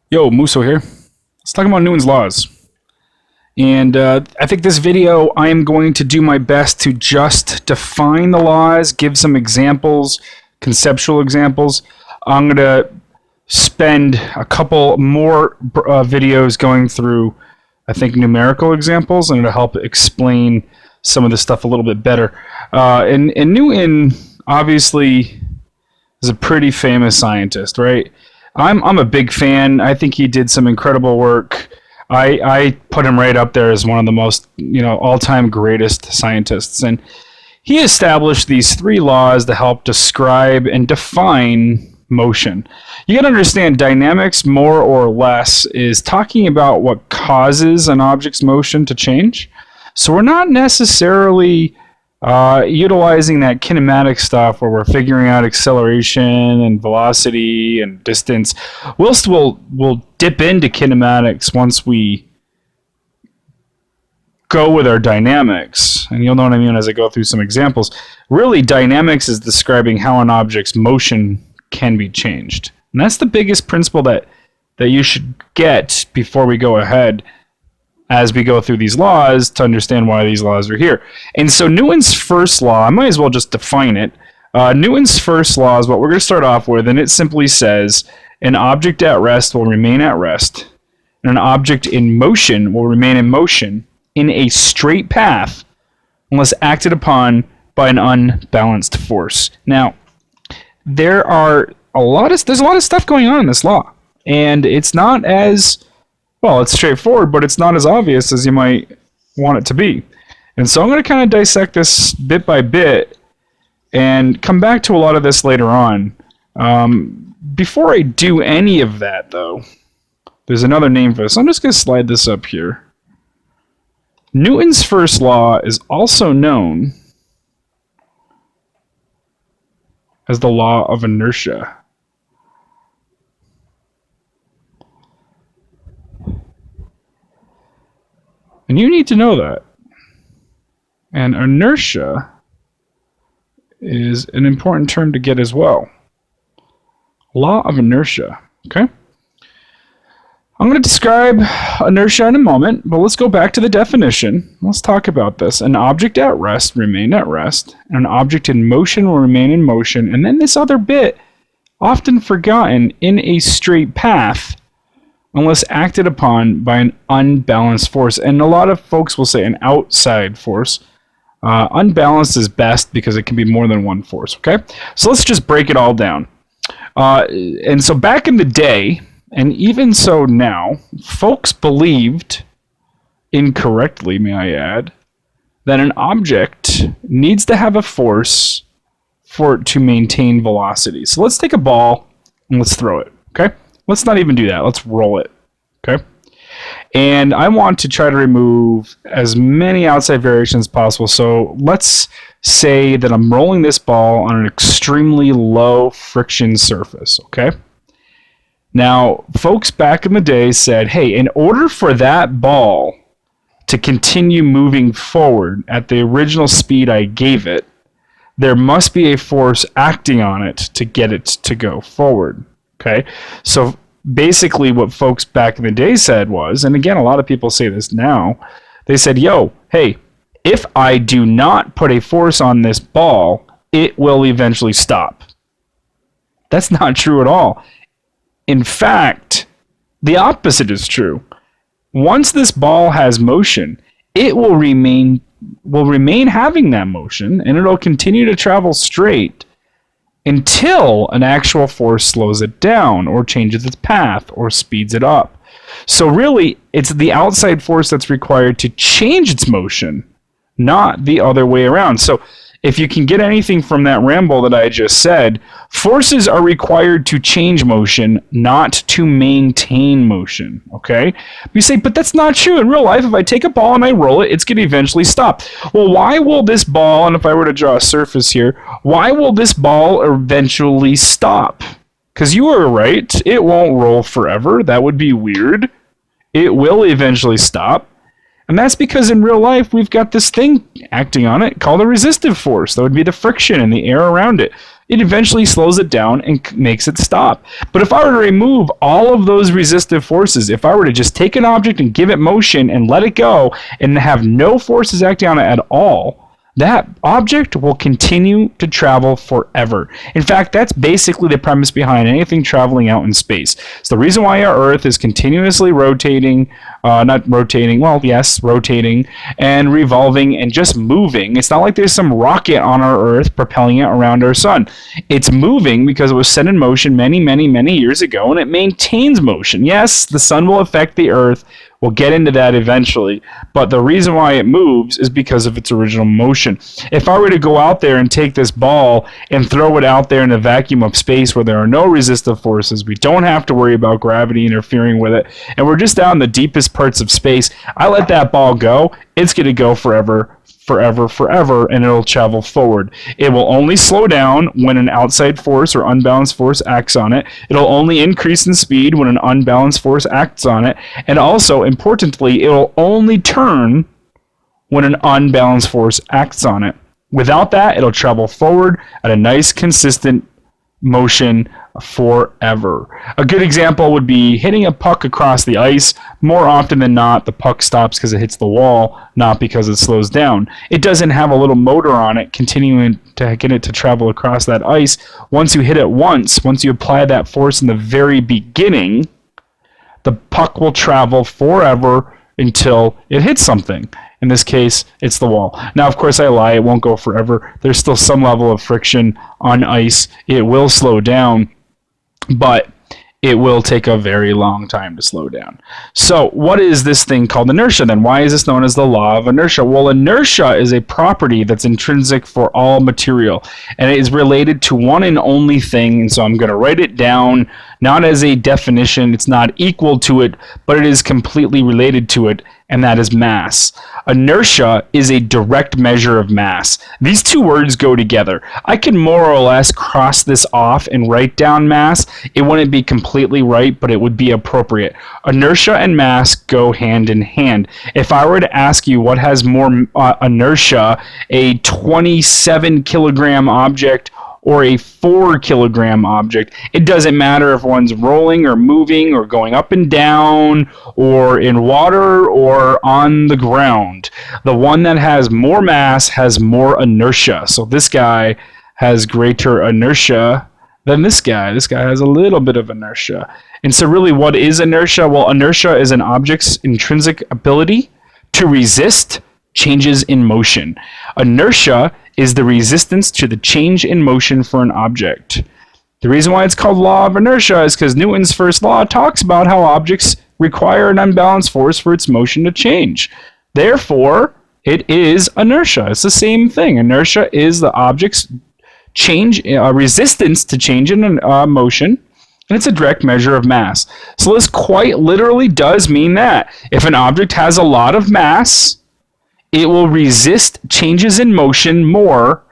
Yo, Muso here. Let's talk about Newton's laws. And I think this video, I am going to do my best to just define the laws, give some examples, conceptual examples. I'm going to spend a couple more videos going through, I think, numerical examples, and it'll help explain some of this stuff a little bit better. And Newton, obviously, is a pretty famous scientist, right? I'm a big fan. I think he did some incredible work. I put him right up there as one of the most, all-time greatest scientists. And he established these three laws to help describe and define motion. You got to understand, dynamics, more or less, is talking about what causes an object's motion to change. So we're not necessarily utilizing that kinematic stuff where we're figuring out acceleration and velocity and distance. We'll dip into kinematics once we go with our dynamics, and you'll know what I mean as I go through some examples. Really, dynamics is describing how an object's motion can be changed, and that's the biggest principle that you should get before we go ahead as we go through these laws to understand why these laws are here. And so Newton's first law, I might as well just define it. Newton's first law is what we're going to start off with, and it simply says an object at rest will remain at rest, and an object in motion will remain in motion in a straight path unless acted upon by an unbalanced force. Now, there's a lot of stuff going on in this law, and it's not as well, it's straightforward, but it's not as obvious as you might want it to be. And so I'm going to kind of dissect this bit by bit and come back to a lot of this later on. Before I do any of that, though, there's another name for this. I'm just going to slide this up here. Newton's first law is also known as the law of inertia. And you need to know that. And inertia is an important term to get as well. Law of inertia. Okay? I'm going to describe inertia in a moment, but let's go back to the definition. Let's talk about this. An object at rest remain at rest, and an object in motion will remain in motion. And then this other bit, often forgotten, in a straight path, unless acted upon by an unbalanced force. And a lot of folks will say an outside force. Unbalanced is best because it can be more than one force, okay? So let's just break it all down. And so back in the day, and even so now, folks believed, incorrectly may I add, that an object needs to have a force for it to maintain velocity. So let's take a ball and let's throw it, okay? Let's not even do that. Let's roll it, okay? And I want to try to remove as many outside variations as possible. So let's say that I'm rolling this ball on an extremely low friction surface, okay? Now, folks back in the day said, hey, in order for that ball to continue moving forward at the original speed I gave it, there must be a force acting on it to get it to go forward. Okay, so basically what folks back in the day said was, and again, a lot of people say this now, they said, hey, if I do not put a force on this ball, it will eventually stop. That's not true at all. In fact, the opposite is true. Once this ball has motion, it will remain having that motion, and it'll continue to travel straight until an actual force slows it down or changes its path or speeds it up. So really, it's the outside force that's required to change its motion, not the other way around. So if you can get anything from that ramble that I just said, forces are required to change motion, not to maintain motion, okay? You say, but that's not true. In real life, if I take a ball and I roll it, it's going to eventually stop. Well, why will this ball, and if I were to draw a surface here, why will this ball eventually stop? Because you were right, it won't roll forever. That would be weird. It will eventually stop. And that's because in real life, we've got this thing acting on it called a resistive force. That would be the friction and the air around it. it eventually slows it down and makes it stop. But if I were to remove all of those resistive forces, if I were to just take an object and give it motion and let it go and have no forces acting on it at all, that object will continue to travel forever. In fact, that's basically the premise behind anything traveling out in space. It's the reason why our Earth is continuously rotating, rotating and revolving and just moving. It's not like there's some rocket on our Earth propelling it around our sun. It's moving because it was set in motion many, many, many years ago, and it maintains motion. Yes, the sun will affect the Earth. We'll get into that eventually, but the reason why it moves is because of its original motion. If I were to go out there and take this ball and throw it out there in a vacuum of space where there are no resistive forces, we don't have to worry about gravity interfering with it, and we're just out in the deepest parts of space, I let that ball go, it's going to go forever, and it'll travel forward. It will only slow down when an outside force or unbalanced force acts on it. It'll only increase in speed when an unbalanced force acts on it. And also, importantly, it'll only turn when an unbalanced force acts on it. Without that, it'll travel forward at a nice, consistent motion forever. A good example would be hitting a puck across the ice. More often than not, the puck stops because it hits the wall, not because it slows down. It doesn't have a little motor on it continuing to get it to travel across that ice. Once you hit it once you apply that force in the very beginning, the puck will travel forever until it hits something. In this case, it's the wall. Now, of course, I lie. It won't go forever. There's still some level of friction on ice. It will slow down, but it will take a very long time to slow down. So what is this thing called inertia then? Why is this known as the law of inertia? Well, inertia is a property that's intrinsic for all material, and it is related to one and only thing, and so I'm going to write it down, not as a definition. It's not equal to it, but it is completely related to it, and that is mass. Inertia is a direct measure of mass. These two words go together. I can more or less cross this off and write down mass. It wouldn't be completely right, but it would be appropriate. Inertia and mass go hand in hand. If I were to ask you what has more inertia, a 27 kilogram object or a 4 kilogram object, it doesn't matter if one's rolling or moving or going up and down or in water or on the ground. The one that has more mass has more inertia. So this guy has greater inertia than this guy. This guy has a little bit of inertia. And so really, what is inertia? Well, inertia is an object's intrinsic ability to resist changes in motion. Inertia is the resistance to the change in motion for an object. The reason why it's called law of inertia is because Newton's first law talks about how objects require an unbalanced force for its motion to change. Therefore, it is inertia. It's the same thing. Inertia is the object's resistance to change in motion, and it's a direct measure of mass. So this quite literally does mean that if an object has a lot of mass, it will resist changes in motion more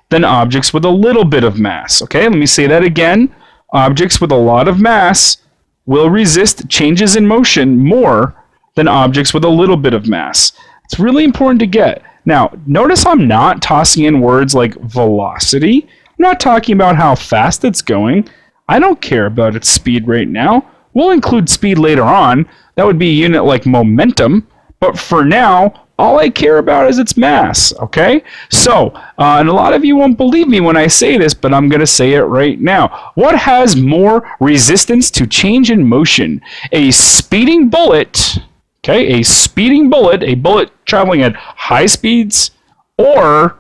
than objects with a little bit of mass. Okay, let me say that again. Objects with a lot of mass will resist changes in motion more than objects with a little bit of mass. It's really important to get. Now, notice I'm not tossing in words like velocity. I'm not talking about how fast it's going. I don't care about its speed right now. We'll include speed later on. That would be a unit like momentum. But for now, all I care about is its mass, okay? So, and a lot of you won't believe me when I say this, but I'm going to say it right now. What has more resistance to change in motion? A speeding bullet, okay? A bullet traveling at high speeds, or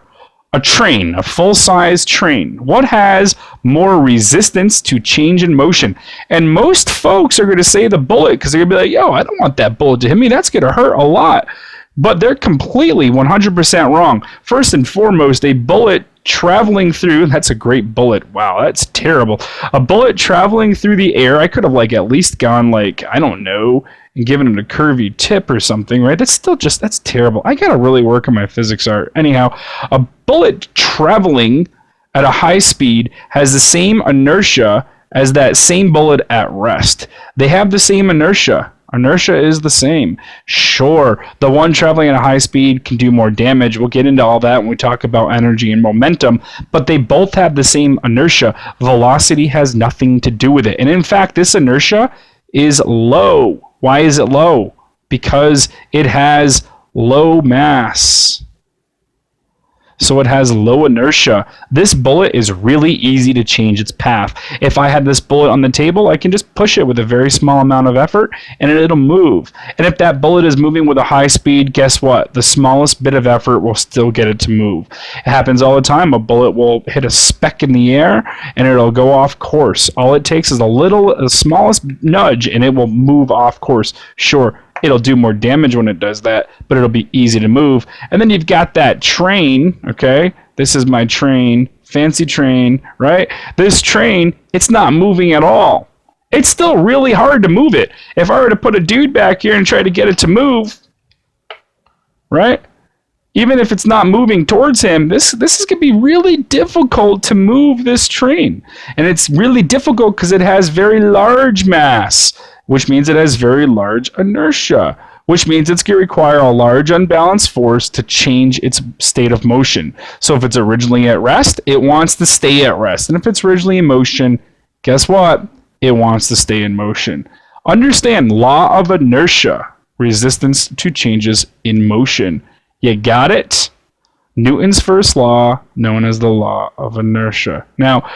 a train, a full-size train? What has more resistance to change in motion? And most folks are going to say the bullet because they're going to be like, yo, I don't want that bullet to hit me. That's going to hurt a lot. But they're completely 100% wrong. First and foremost, a bullet traveling through, that's a great bullet. Wow, that's terrible. A bullet traveling through the air, I could have at least gone I don't know, and given it a curvy tip or something, right? That's terrible. I got to really work on my physics art. Anyhow, a bullet traveling at a high speed has the same inertia as that same bullet at rest. They have the same inertia. Inertia is the same. Sure, the one traveling at a high speed can do more damage. We'll get into all that when we talk about energy and momentum, but they both have the same inertia. Velocity has nothing to do with it. And in fact, this inertia is low. Why is it low? Because it has low mass. So it has low inertia. This bullet is really easy to change its path. If I had this bullet on the table, I can just push it with a very small amount of effort and it'll move. And if that bullet is moving with a high speed, guess what? The smallest bit of effort will still get it to move. It happens all the time. A bullet will hit a speck in the air and it'll go off course. All it takes is the smallest nudge and it will move off course. Sure, it'll do more damage when it does that, but it'll be easy to move. And then you've got that train, okay? This is my train, fancy train, right? This train, it's not moving at all. It's still really hard to move it. If I were to put a dude back here and try to get it to move, right? Even if it's not moving towards him, this is going to be really difficult to move this train. And it's really difficult because it has very large mass, which means it has very large inertia, which means it's going to require a large unbalanced force to change its state of motion. So if it's originally at rest, it wants to stay at rest. And if it's originally in motion, guess what? It wants to stay in motion. Understand law of inertia, resistance to changes in motion. You got it? Newton's first law, known as the law of inertia. Now,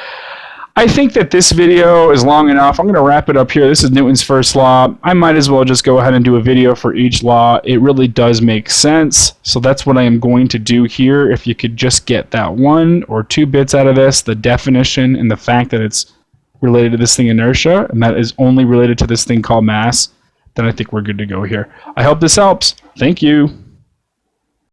I think that this video is long enough. I'm going to wrap it up here. This is Newton's first law. I might as well just go ahead and do a video for each law. It really does make sense. So that's what I am going to do here. If you could just get that 1 or 2 bits out of this, the definition and the fact that it's related to this thing inertia, and that is only related to this thing called mass, then I think we're good to go here. I hope this helps. Thank you.